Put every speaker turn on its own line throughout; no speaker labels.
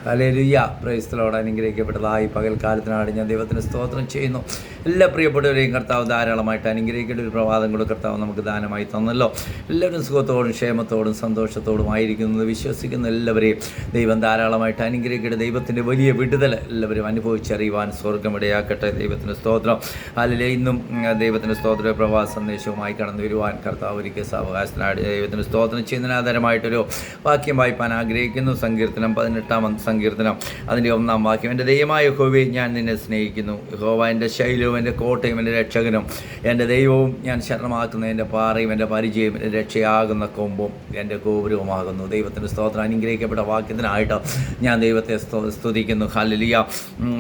Hallelujah. Praise the Lord. അനുഗ്രഹിക്കപ്പെട്ടതായി പകൽക്കാലത്തിനാണ് ഞാൻ ദൈവത്തിന് സ്തോത്രം ചെയ്യുന്നു. എല്ലാ പ്രിയപ്പെട്ടവരെയും കർത്താവ് ധാരാളമായിട്ട് അനുഗ്രഹിക്കേണ്ട ഒരു പ്രഭാതം കൂടെ കർത്താവ് നമുക്ക് ദാനമായി തന്നല്ലോ. എല്ലാവരും സുഖത്തോടും ക്ഷേമത്തോടും സന്തോഷത്തോടും ആയിരിക്കുന്നത് വിശ്വസിക്കുന്ന എല്ലാവരെയും ദൈവം ധാരാളമായിട്ട് അനുഗ്രഹിക്കട്ടെ. ദൈവത്തിൻ്റെ വലിയ വിടുതൽ എല്ലാവരും അനുഭവിച്ചറിയുവാൻ സ്വർഗ്ഗമിടയാക്കട്ടെ. ദൈവത്തിന് സ്തോത്രം. അല്ലെങ്കിൽ ഇന്നും ദൈവത്തിൻ്റെ സ്തോത്ര പ്രഭാത സന്ദേശവുമായി കടന്നു വരുവാൻ കർത്താവ് ഒരിക്കൽ സാവകാശത്തിനായിട്ട് ദൈവത്തിന് സ്തോത്രം ചെയ്യുന്നതിന് ആധാരമായിട്ടൊരു വാക്യം വായിപ്പാൻ ആഗ്രഹിക്കുന്നു. സങ്കീർത്തനം 18-ാം സങ്കീർത്തനം അതിൻ്റെ 1-ാം വാക്യം. എൻ്റെ ദൈവമായ യഹോവേ, ഞാൻ നിന്നെ സ്നേഹിക്കുന്നു. യഹോവ എൻ്റെ ശൈലവും എൻ്റെ കോട്ടയും എൻ്റെ രക്ഷകനും എൻ്റെ ദൈവവും ഞാൻ ശരണമാക്കുന്ന എൻ്റെ പാറയും എൻ്റെ പരിചയം എൻ്റെ രക്ഷയാകുന്ന കൊമ്പും എൻ്റെ ഗോപുരവുമാകുന്നു. ദൈവത്തിൻ്റെ സ്തോത്രം. അനുഗ്രഹിക്കപ്പെട്ട വാക്യത്തിനായിട്ട് ഞാൻ ദൈവത്തെ സ്തുതിക്കുന്നു. ഹല്ലേലൂയ.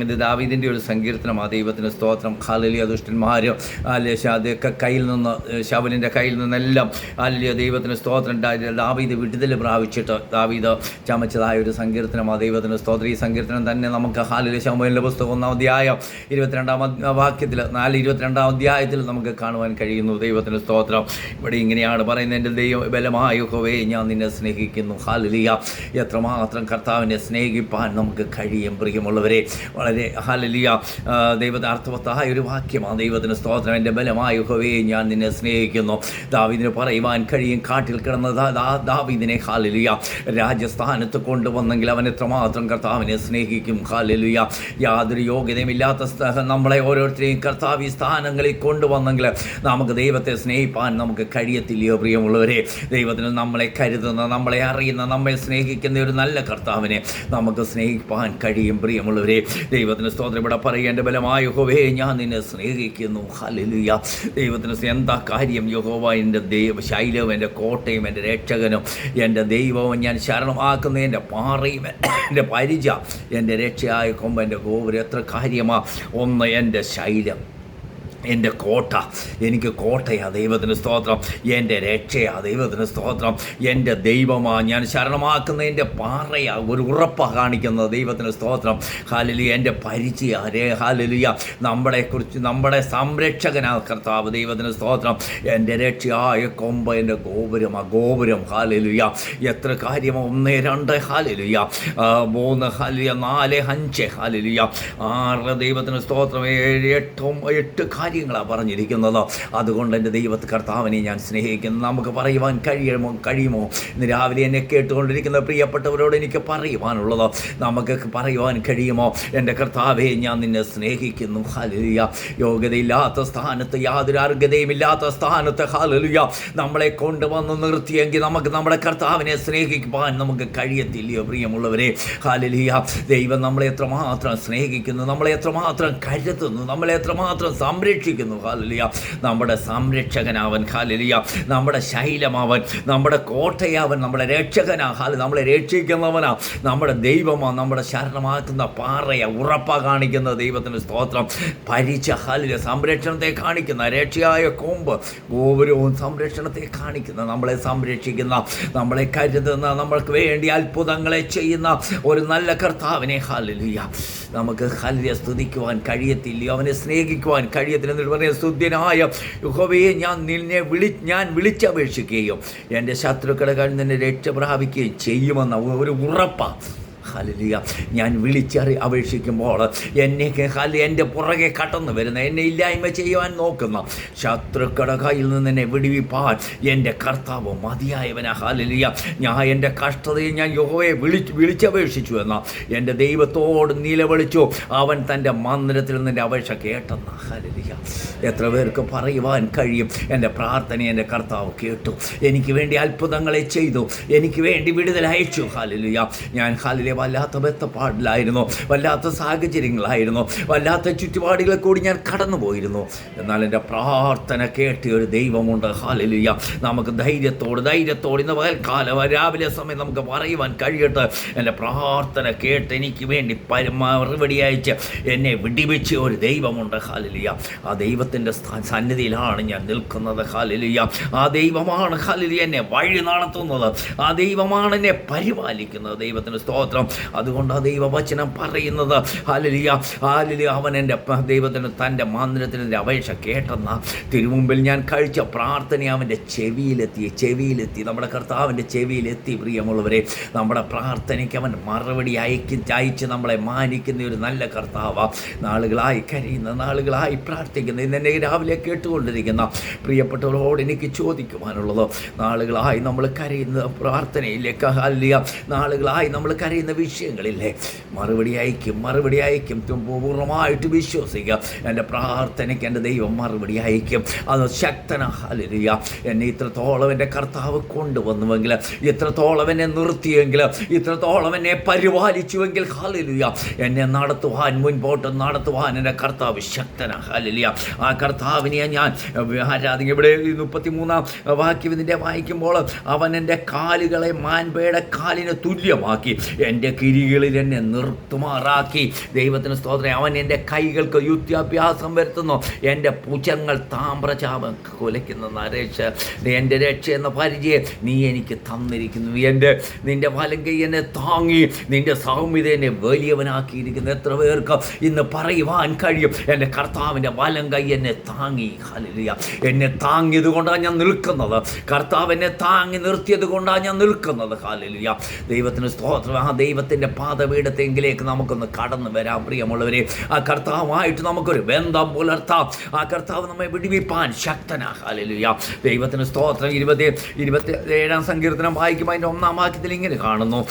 ഇത് ദാവീദിൻ്റെ ഒരു സങ്കീർത്തനമാണ്. ദൈവത്തിൻ്റെ സ്തോത്രം. ഹല്ലേലൂയ. ദുഷ്ടന്മാരും അതൊക്കെ കയ്യിൽ നിന്ന്, ശൗലിൻ്റെ കയ്യിൽ നിന്നെല്ലാം ഹല്ലേലൂയ ദൈവത്തിൻ്റെ സ്തോത്രം. ദാവീദ് വിടുതൽ പ്രാപിച്ചിട്ട് ദാവീദ് ചമച്ചതായ ഒരു സങ്കീർത്തനമാണ്. ദൈവത്തിൻ്റെ സ്തോത്രം. ഈ സങ്കീർത്തനം തന്നെ നമുക്ക് ഹല്ലേലൂയ ശമൂവേലിൻ്റെ പുസ്തകം 1-ാം അധ്യായം 22-ാം വാക്യത്തിൽ 4:22-ാം അധ്യായത്തിൽ നമുക്ക് കാണുവാൻ കഴിയുന്നു. ദൈവത്തിൻ്റെ സ്തോത്രം. ഇവിടെ ഇങ്ങനെയാണ് പറയുന്നത്, എൻ്റെ ദൈവം ബലമായ യഹോവേ, ഞാൻ നിന്നെ സ്നേഹിക്കുന്നു. ഹല്ലേലൂയ. എത്രമാത്രം കർത്താവിനെ സ്നേഹിപ്പാൻ നമുക്ക് കഴിയും പ്രിയമുള്ളവരെ. വളരെ ഹല്ലേലൂയ ദൈവത്തെ അർത്ഥവത്തായ ഒരു വാക്യമാണ്. ദൈവത്തിൻ്റെ സ്തോത്രം. എൻ്റെ ബലമായ യഹോവേ, ഞാൻ നിന്നെ സ്നേഹിക്കുന്നു. ദാവീദിന് പറയുവാൻ കഴിയും, കാട്ടിൽ കിടന്ന ദാവീദിനെ ഹല്ലേലൂയ രാജസ്ഥാനത്ത് കൊണ്ടുവന്നെങ്കിൽ അവൻ എത്രമാത്രം കർത്താവിനെ സ്നേഹിക്കും. ഹല്ലേലൂയ. യാതൊരു യോഗ്യതയുമില്ലാത്ത നമ്മളെ ഓരോരുത്തരെയും കർത്താവ് ഈ സ്ഥാനങ്ങളിൽ കൊണ്ടുവന്നെങ്കിൽ നമുക്ക് ദൈവത്തെ സ്നേഹിപ്പാൻ നമുക്ക് കഴിയത്തില്ലയോ പ്രിയമുള്ളവരെ. ദൈവത്തിന് നമ്മളെ കരുതുന്ന, നമ്മളെ അറിയുന്ന, നമ്മെ സ്നേഹിക്കുന്ന ഒരു നല്ല കർത്താവിനെ നമുക്ക് സ്നേഹിപ്പാൻ കഴിയും പ്രിയമുള്ളവരെ. ദൈവത്തിന് സ്തോത്രം. ഇവിടെ പറയുക, എൻ്റെ ബലമായ യഹോവേ, ഞാൻ നിന്നെ സ്നേഹിക്കുന്നു. ഹല്ലേലൂയ. ദൈവത്തിന് എന്താ കാര്യം? യഹോവ എൻ്റെ ശൈലവും എൻ്റെ കോട്ടയും എൻ്റെ രക്ഷകനും എൻ്റെ ദൈവവും ഞാൻ ശരണമാക്കുന്ന എൻ്റെ പാറയും എൻ്റെ പരിച എൻ്റെ രക്ഷയായ കൊമ്പ് എൻ്റെ ഗോപുരം. എത്ര കാര്യമാ! ഒന്ന്, എൻ്റെ ശൈലം, എൻ്റെ കോട്ട. എനിക്ക് കോട്ടയാ. ദൈവത്തിന് സ്തോത്രം. എൻ്റെ രക്ഷയാ. ദൈവത്തിന് സ്തോത്രം. എൻ്റെ ദൈവമാ ഞാൻ ശരണമാക്കുന്ന എൻ്റെ പാറയാ. ഒരു ഉറപ്പാണ് കാണിക്കുന്നത്. ദൈവത്തിന് സ്തോത്രം. ഹല്ലേലൂയ. എൻ്റെ പരിചയ ഹല്ലേലൂയ. നമ്മളെക്കുറിച്ച് നമ്മുടെ സംരക്ഷകനാ കർത്താവ്. ദൈവത്തിന് സ്തോത്രം. എൻ്റെ രക്ഷയായ കൊമ്പ് എൻ്റെ ഗോപുരമാ. ഗോപുരം. ഹല്ലേലൂയ. എത്ര കാര്യമാണ്! 1, 2 ഹല്ലേലൂയ, 3 ഹല്ലേലൂയ, 4, 5 ഹല്ലേലൂയ, 6 ദൈവത്തിന് സ്തോത്രം, 7, 8 കാര്യങ്ങളാണ് പറഞ്ഞിരിക്കുന്നത്. അതുകൊണ്ട് എൻ്റെ ദൈവത്തെ കർത്താവിനെ ഞാൻ സ്നേഹിക്കുന്നു. നമുക്ക് പറയുവാൻ കഴിയുമോ? ഇന്ന് രാവിലെ എന്നെ കേട്ടുകൊണ്ടിരിക്കുന്ന പ്രിയപ്പെട്ടവരോട് എനിക്ക് പറയുവാനുള്ളത്, നമുക്ക് പറയുവാൻ കഴിയുമോ? എൻ്റെ കർത്താവെ, ഞാൻ നിന്നെ സ്നേഹിക്കുന്നു. ഹല്ലേലൂയ. യോഗ്യതയില്ലാത്ത സ്ഥാനത്ത്, യാതൊരു അർഹതയുമില്ലാത്ത സ്ഥാനത്ത് ഹല്ലേലൂയ നമ്മളെ കൊണ്ടുവന്ന് നിർത്തിയെങ്കിൽ നമുക്ക് നമ്മുടെ കർത്താവിനെ സ്നേഹിക്കുവാൻ നമുക്ക് കഴിയത്തില്ലയോ പ്രിയമുള്ളവരെ. ഹല്ലേലൂയ. ദൈവം നമ്മളെ എത്രമാത്രം സ്നേഹിക്കുന്നു, നമ്മളെ എത്രമാത്രം കരുതുന്നു, നമ്മളെ എത്രമാത്രം സംരക്ഷിക്കുന്നു. ഹല്ലേലൂയ. നമ്മുടെ സംരക്ഷകനാവൻ. ഹല്ലേലൂയ. നമ്മുടെ ശൈലമാവൻ, നമ്മുടെ കോട്ടയാവൻ, നമ്മുടെ രക്ഷകനാ. നമ്മളെ രക്ഷിക്കുന്നവനാ. നമ്മുടെ ദൈവമാ. നമ്മുടെ ശരണമാക്കുന്ന പാറയ, ഉറപ്പാ കാണിക്കുന്ന ദൈവത്തിന് സ്തോത്രം. പരിച ഹല്ലേലൂയ. സംരക്ഷണത്തെ കാണിക്കുന്ന രക്ഷയായ കൊമ്പ്, ഗോപുരവും സംരക്ഷണത്തെ കാണിക്കുന്ന, നമ്മളെ സംരക്ഷിക്കുന്ന, നമ്മളെ കരുതുന്ന, നമ്മൾക്ക് വേണ്ടി അത്ഭുതങ്ങളെ ചെയ്യുന്ന ഒരു നല്ല കർത്താവിനെ ഹല്ലേലൂയ നമുക്ക് ഹല്ലേലൂയ സ്തുതിക്കുവാൻ കഴിയത്തില്ലയോ? അവനെ സ്നേഹിക്കുവാൻ കഴിയത്തില്ല. എന്നിട്ട് പറയുക, സ്തുത്യനായ യഹോവയെ, ഞാൻ വിളിച്ചപേക്ഷിക്കുകയും എൻ്റെ ശത്രുക്കളുടെ കയ്യിൽ നിന്ന് രക്ഷ പ്രാപിക്കുകയും ചെയ്യുമെന്ന ഒരു ഉറപ്പാണ്. ഹല്ലേലൂയ. ഞാൻ അപേക്ഷിക്കുമ്പോൾ എൻ്റെ പുറകെ കടന്നു വരുന്ന, എന്നെ ഇല്ലായ്മ ചെയ്യുവാൻ നോക്കുന്ന ശത്രുക്കളുടെ കയ്യിൽ നിന്ന് എന്നെ വിടുവിപ്പാൻ എൻ്റെ കർത്താവ് മതിയായവനാ. ഹല്ലേലൂയ. ഞാൻ എൻ്റെ കഷ്ടതയിൽ ഞാൻ യഹോവയെ വിളിച്ചപേക്ഷിച്ചു എന്ന എൻ്റെ ദൈവത്തോട് നിലവിളിച്ചു. അവൻ തൻ്റെ മന്ദിരത്തിൽ നിന്ന് എൻ്റെ അപേക്ഷ കേട്ടെന്ന. ഹല്ലേലൂയ. എത്ര പേർക്ക് പറയുവാൻ കഴിയും? എൻ്റെ പ്രാർത്ഥന എൻ്റെ കർത്താവ് കേട്ടു. എനിക്ക് വേണ്ടി അത്ഭുതങ്ങളെ ചെയ്തു. എനിക്ക് വേണ്ടി വിടുതൽ അയച്ചു. ഹല്ലേലൂയ. ഞാൻ ഹല്ലേലൂയ വല്ലാത്ത ബന്ധപ്പാടിലായിരുന്നു, വല്ലാത്ത സാഹചര്യങ്ങളായിരുന്നു, വല്ലാത്ത ചുറ്റുപാടുകളിൽ കൂടി ഞാൻ കടന്നു പോയിരുന്നു. എന്നാൽ എൻ്റെ പ്രാർത്ഥന കേട്ടിയ ഒരു ദൈവമുണ്ട്. ഹല്ലേലൂയ. നമുക്ക് ധൈര്യത്തോട് ഇന്ന് പകൽക്കാലം രാവിലെ സമയം നമുക്ക് പറയുവാൻ കഴിയട്ടെ, എൻ്റെ പ്രാർത്ഥന കേട്ട് എനിക്ക് വേണ്ടി മറുപടി അയച്ച് എന്നെ വിടിവെച്ച ഒരു ദൈവമുണ്ട്. ഹല്ലേലൂയ. ആ ദൈവത്തിൻ്റെ സന്നിധിയിലാണ് ഞാൻ നിൽക്കുന്നത്. ഹല്ലേലൂയ. ആ ദൈവമാണ് ഹല്ലേലൂയ എന്നെ വഴി നടത്തുന്നത്. ആ ദൈവമാണ് എന്നെ പരിപാലിക്കുന്നത്. ദൈവത്തിന് സ്തോത്രം. അതുകൊണ്ട് ആ ദൈവവചനം പറയുന്നത് ഹല്ലേലൂയ, ഹല്ലേലൂയ, അവൻ എൻ്റെ ദൈവത്തിന് തൻ്റെ മന്ദിരത്തിൻ്റെ അപേക്ഷ കേട്ടെന്ന തിരുമുമ്പിൽ ഞാൻ കഴിച്ച പ്രാർത്ഥന അവൻ്റെ ചെവിയിലെത്തി. നമ്മുടെ കർത്താവിൻ്റെ ചെവിയിലെത്തി. പ്രിയമുള്ളവരെ, നമ്മുടെ പ്രാർത്ഥനയ്ക്ക് അവൻ മറുപടി അയച്ച് നമ്മളെ മാനിക്കുന്ന ഒരു നല്ല കർത്താവ്. നാളുകളായി കരയുന്ന, നാളുകളായി പ്രാർത്ഥിക്കുന്ന, ഇന്നെന്നെ രാവിലെ കേട്ടുകൊണ്ടിരിക്കുന്ന പ്രിയപ്പെട്ടവരോട് എനിക്ക് ചോദിക്കുവാനുള്ളത്, നാളുകളായി നമ്മൾ കരയുന്ന പ്രാർത്ഥനയിലേക്ക്, ഹല്ലേലൂയ, നാളുകളായി നമ്മൾ കരയുന്ന വിഷയങ്ങളില്ലേ, മറുപടി അയക്കും. പൂർണ്ണമായിട്ട് വിശ്വസിക്കുക, എൻ്റെ പ്രാർത്ഥനയ്ക്ക് എൻ്റെ ദൈവം മറുപടി അയക്കും. അത് ശക്തന. ഹല്ലേലൂയ, എന്നെ ഇത്രത്തോളം എൻ്റെ കർത്താവ് കൊണ്ടുവന്നുവെങ്കിൽ, ഇത്രത്തോളം എന്നെ നിർത്തിയെങ്കിൽ, ഇത്രത്തോളം എന്നെ പരിപാലിച്ചുവെങ്കിൽ, ഹല്ലേലൂയ, എന്നെ മുൻപോട്ട് നടത്തുവാൻ എൻ്റെ കർത്താവ് ശക്തന. ഹല്ലേലൂയ, ആ കർത്താവിനെ ഞാൻ ആരാധിക്കും. ഇവിടെ 33-ാം വാക്യം ഇതിൻ്റെ വായിക്കുമ്പോൾ, അവൻ എൻ്റെ കാലുകളെ മാൻപയുടെ കാലിന് തുല്യമാക്കി, എൻ്റെ കിരികളിൽ എന്നെ നിർത്തുമാറാക്കി. ദൈവത്തിന് സ്തോത്രം. അവൻ എൻ്റെ കൈകൾക്ക് യുദ്ധാഭ്യാസം വരുത്തുന്നു, എൻ്റെ ഭുജങ്ങൾ താമ്രചാപം കുലയ്ക്കുന്ന നരേശ. എൻ്റെ രക്ഷ എന്ന പരിചയം നീ എനിക്ക് തന്നിരിക്കുന്നു. നിൻ്റെ വലം കൈ എന്നെ താങ്ങി, നിൻ്റെ സൗമ്യത എന്നെ വലിയവനാക്കിയിരിക്കുന്നു. എത്ര പേർക്ക് ഇന്ന് പറയുവാൻ കഴിയും, എൻ്റെ കർത്താവിൻ്റെ വലം കൈ എന്നെ താങ്ങി. ഹല്ലേലൂയ, എന്നെ താങ്ങിയത് കൊണ്ടാണ് ഞാൻ നിൽക്കുന്നത്. കർത്താവ് എന്നെ താങ്ങി നിർത്തിയത് കൊണ്ടാണ് ഞാൻ നിൽക്കുന്നത്. ഹല്ലേലൂയ, ദൈവത്തിന് സ്തോത്രം. ആ ദൈവത്തിൻ്റെ പാദപീഠത്തെങ്കിലേക്ക് നമുക്കൊന്ന് കടന്നു വരാം. പ്രിയമുള്ളവരെ, ആ കർത്താവുമായിട്ട് നമുക്കൊരു ബന്ധം പുലർത്താം. ആ കർത്താവ് നമ്മെ വിടുവിപ്പാൻ ശക്തനാ. ഹല്ലേലൂയ, ദൈവത്തിന് സ്തോത്രം. 27-ാം സങ്കീർത്തനം വായിക്കുമ്പോൾ അതിൻ്റെ 1-ാം വാക്യത്തിൽ ഇങ്ങനെ കാണുന്നു.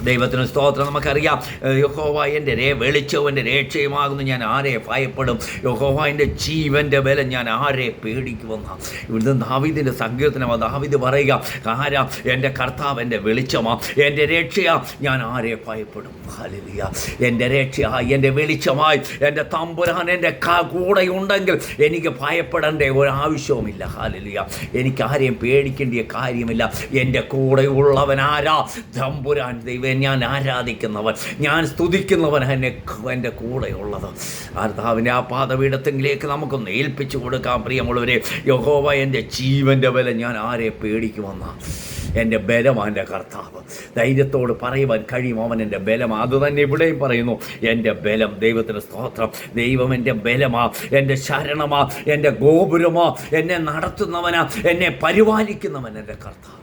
ദൈവത്തിന് സ്തോത്രം. നമുക്കറിയാം, യഹോവ എൻ്റെ വെളിച്ചവും എൻ്റെ രക്ഷയുമാകുന്നു, ഞാൻ ആരെ ഭയപ്പെടും? യഹോവ എൻ്റെ ജീവൻ്റെ ബലം, ഞാൻ ആരെ പേടിക്കുമെന്ന ഇവിടുന്ന് ദാവീദിൻ്റെ സങ്കീർത്തനമാണ്. ദാവീദ് പറയുക, ആരാ? എൻ്റെ കർത്താവ് എൻ്റെ വെളിച്ചമാ, എൻ്റെ രക്ഷയാ, ഞാൻ ആരെ ഭയപ്പെടും? ഹല്ലേലൂയ, എൻ്റെ രക്ഷയായി, എൻ്റെ വെളിച്ചമായി എൻ്റെ തമ്പുരാൻ എൻ്റെ കൂടെ ഉണ്ടെങ്കിൽ എനിക്ക് ഭയപ്പെടേണ്ട ഒരാവശ്യവുമില്ല. ഹല്ലേലൂയ, എനിക്ക് ആരെയും പേടിക്കേണ്ട കാര്യമില്ല. എൻ്റെ കൂടെ ഉള്ളവനാരാ? തമ്പുരാൻ ദൈവം, ഞാൻ ആരാധിക്കുന്നവൻ, ഞാൻ സ്തുതിക്കുന്നവൻ, എൻ്റെ കൂടെയുള്ളത്. കർത്താവിൻ്റെ ആ പാദപീഠത്തെങ്കിലേക്ക് നമുക്കൊന്ന് ഏൽപ്പിച്ചു കൊടുക്കാം. പ്രിയമുള്ളവരെ, യഹോവ എൻ്റെ ജീവൻ്റെ ബലം, ഞാൻ ആരെ പേടിക്കുമെന്ന എൻ്റെ ബലമാണ് എൻ്റെ കർത്താവ്. ധൈര്യത്തോട് പറയുവാൻ കഴിയും, അവൻ എൻ്റെ ബലമാണ്. അതുതന്നെ ഇവിടെയും പറയുന്നു, എൻ്റെ ബലം. ദൈവത്തിന് സ്തോത്രം. ദൈവം എൻ്റെ ബലമാ, എൻ്റെ ശരണമാ, എൻ്റെ ഗോപുരമാ, എന്നെ നടത്തുന്നവനാ, എന്നെ പരിപാലിക്കുന്നവൻ എൻ്റെ കർത്താവ്.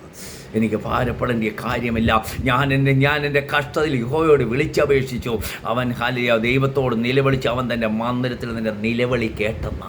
എനിക്ക് ഭാരപ്പെടേണ്ട കാര്യമില്ല. ഞാൻ എൻ്റെ കഷ്ടതയിൽ യഹോവയോട് വിളിച്ചപേക്ഷിച്ചു. അവൻ ഹല്ലേലൂയ ദൈവത്തോട് നിലവിളിച്ച് അവൻ തൻ്റെ മന്ദിരത്തിൽ നിൻ്റെ നിലവിളി കേട്ടെന്ന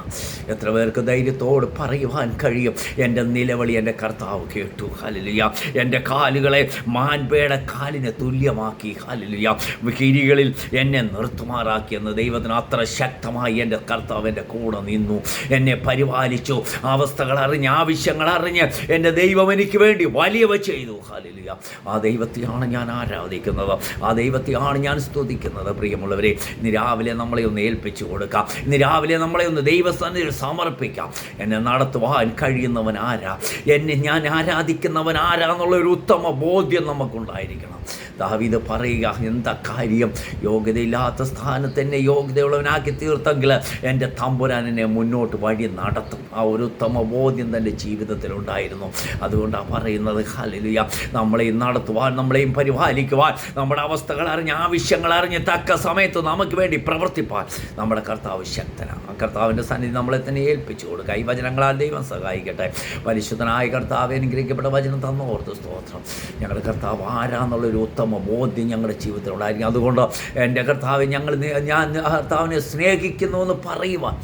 എത്ര പേർക്ക് ധൈര്യത്തോട് പറയുവാൻ കഴിയും? എൻ്റെ നിലവിളി എൻ്റെ കർത്താവ് കേട്ടു. ഹല്ലേലൂയ, എൻ്റെ കാലുകളെ മാൻപയുടെ കാലിനെ തുല്യമാക്കി. ഹല്ലേലൂയ, കിരികളിൽ എന്നെ നിർത്തുമാറാക്കിയെന്ന് ദൈവത്തിന് അത്ര ശക്തമായി എൻ്റെ കർത്താവ് എൻ്റെ കൂടെ നിന്നു, എന്നെ പരിപാലിച്ചു. അവസ്ഥകൾ അറിഞ്ഞ്, ആവശ്യങ്ങൾ അറിഞ്ഞ് എൻ്റെ ദൈവം എനിക്ക് വേണ്ടി വലിയ ചെയ്തു. ഹല്ലേലൂയ, ആ ദൈവത്തെയാണ് ഞാൻ ആരാധിക്കുന്നത്, ആ ദൈവത്തെയാണ് ഞാൻ സ്തുതിക്കുന്നത്. പ്രിയമുള്ളവരെ, ഇന്ന് രാവിലെ നമ്മളെ ഒന്ന് ഏൽപ്പിച്ചു കൊടുക്കാം. ഇന്ന് രാവിലെ നമ്മളെ ഒന്ന് ദൈവസന്നിധിയിൽ സമർപ്പിക്കാം. എന്നെ നടത്തുവാൻ കഴിയുന്നവൻ ആരാ, എന്നെ ഞാൻ ആരാധിക്കുന്നവൻ ആരാന്നുള്ളൊരു ഉത്തമ ബോധ്യം നമുക്കുണ്ടായിരിക്കണം. ദാവീദ് പറയുക, എന്താ കാര്യം? യോഗ്യതയില്ലാത്ത സ്ഥാനത്ത് എന്നെ യോഗ്യതയുള്ളവനാക്കി തീർത്തെങ്കിൽ എൻ്റെ തമ്പുരാൻ എന്നെ മുന്നോട്ട് വഴി നടത്തും. ആ ഒരു ഉത്തമ ബോധ്യം തൻ്റെ ജീവിതത്തിലുണ്ടായിരുന്നു. അതുകൊണ്ടാണ് പറയുന്നത്, ഹല്ലേലൂയ, നമ്മളെയും നടത്തുവാൻ, നമ്മളെയും പരിപാലിക്കുവാൻ, നമ്മുടെ അവസ്ഥകൾ അറിഞ്ഞ്, ആവശ്യങ്ങൾ അറിഞ്ഞ് തക്ക സമയത്ത് നമുക്ക് വേണ്ടി പ്രവർത്തിപ്പാൻ നമ്മുടെ കർത്താവ് ശക്തനാണ്. ആ കർത്താവിൻ്റെ സന്നിധി നമ്മളെ തന്നെ ഏൽപ്പിച്ചു കൊടുക്കുക. ഈ വചനങ്ങളാൽ ദൈവം സഹായിക്കട്ടെ. പരിശുദ്ധനായ കർത്താവ്, അനുഗ്രഹിക്കപ്പെട്ട വചനം തന്ന ഓർത്ത് സ്തോത്രം. ഞങ്ങളുടെ കർത്താവ് ആരാന്നുള്ളൊരു ഉത്തമ ബോധ്യം ഞങ്ങളുടെ ജീവിതത്തിലുണ്ടായിരിക്കും. അതുകൊണ്ട് എൻ്റെ കർത്താവ്, ഞാൻ കർത്താവിനെ സ്നേഹിക്കുന്നു എന്ന് പറയുവാൻ,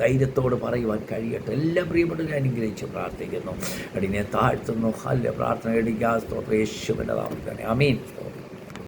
ധൈര്യത്തോട് പറയുവാൻ കഴിയട്ടെ. എല്ലാ പ്രിയപ്പെട്ടവരും അനുഗ്രഹിച്ച് പ്രാർത്ഥിക്കുന്നു. അടിനെ താഴ്ത്തുന്നു. ഹല്ലേലൂയ, പ്രാർത്ഥന എടുക്കുക. സ്തോത്രം യേശുവിൻ്റെ നാമത്തിൽ തന്നെ. ആമീൻ.